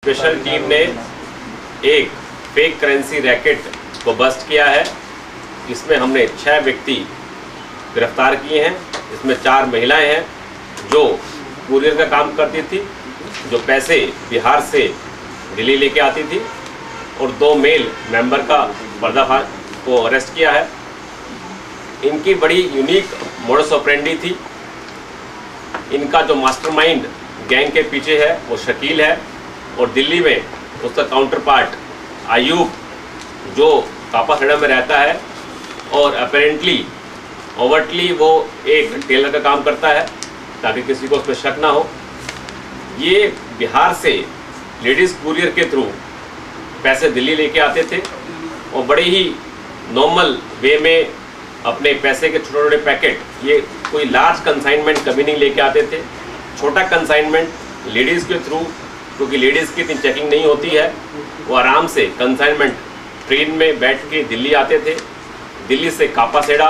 Special team ने एक fake currency racket को बस्ट किया है। इसमें हमने 6 व्यक्ति गिरफ्तार किए हैं। इसमें 4 महिलाएं हैं जो कुरियर का काम करती थी, जो पैसे बिहार से दिल्ली लेके आती थी, और 2 मेल मेंबर का पर्दाफाश को अरेस्ट किया है। इनकी बड़ी यूनिक मोडस ऑपरेंडी थी। इनका जो मास्टरमाइंड गैंग के पीछे है वो शकील है, और दिल्ली में उसका काउंटर पार्ट आयूब जो कापाखेड़ा में रहता है, और अपेरेंटली ओवरटली वो एक टेलर का काम करता है ताकि किसी को उस पर शक ना हो। ये बिहार से लेडीज़ कुरियर के थ्रू पैसे दिल्ली लेके आते थे और बड़े ही नॉर्मल वे में अपने पैसे के छोटे छोटे पैकेट, ये कोई लार्ज कंसाइनमेंट कभी नहीं लेके आते थे। छोटा कंसाइनमेंट लेडीज़ के थ्रू, क्योंकि लेडीज़ की इतनी चेकिंग नहीं होती है, वो आराम से कंसाइनमेंट ट्रेन में बैठ के दिल्ली आते थे। दिल्ली से कापासेड़ा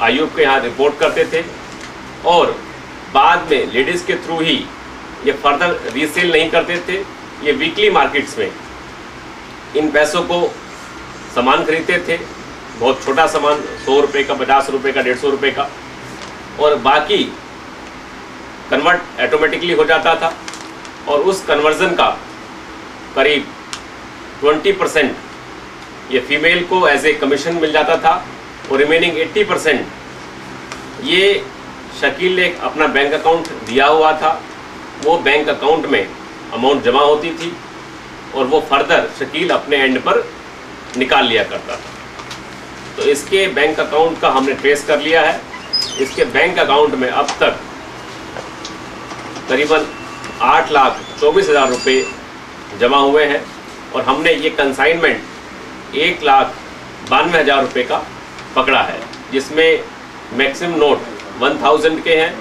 आयूब के यहाँ रिपोर्ट करते थे, और बाद में लेडीज़ के थ्रू ही ये फर्दर रीसेल नहीं करते थे। ये वीकली मार्केट्स में इन पैसों को सामान खरीदते थे, बहुत छोटा सामान, 100 रुपये का, 50 रुपये का, 150 रुपये का, और बाकी कन्वर्ट ऑटोमेटिकली हो जाता था। और उस कन्वर्ज़न का करीब 20% ये फीमेल को एज ए कमीशन मिल जाता था, और रिमेनिंग 80% ये शकील ने अपना बैंक अकाउंट दिया हुआ था। वो बैंक अकाउंट में अमाउंट जमा होती थी और वो फर्दर शकील अपने एंड पर निकाल लिया करता था। तो इसके बैंक अकाउंट का हमने ट्रेस कर लिया है। इसके बैंक अकाउंट में अब तक करीबन 8,24,000 रुपये जमा हुए हैं, और हमने ये कंसाइनमेंट 1,92,000 रुपये का पकड़ा है, जिसमें मैक्सिमम नोट 1000 के हैं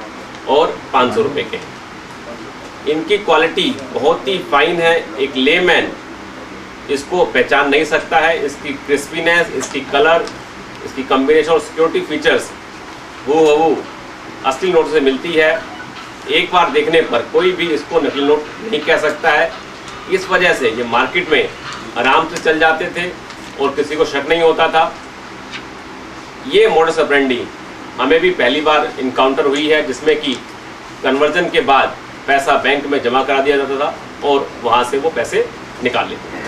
और 500 रुपये के हैं। इनकी क्वालिटी बहुत ही फाइन है, एक लेमैन इसको पहचान नहीं सकता है। इसकी क्रिस्पीनेस, इसकी कलर, इसकी कम्बिनेशन और सिक्योरिटी फीचर्स हूबहू असली नोट से मिलती है। एक बार देखने पर कोई भी इसको नकली नोट नहीं कह सकता है। इस वजह से ये मार्केट में आराम से चल जाते थे और किसी को शक नहीं होता था। ये मोडस ऑपरेंडी हमें भी पहली बार इनकाउंटर हुई है, जिसमें कि कन्वर्जन के बाद पैसा बैंक में जमा करा दिया जाता था और वहाँ से वो पैसे निकाल लेते थे।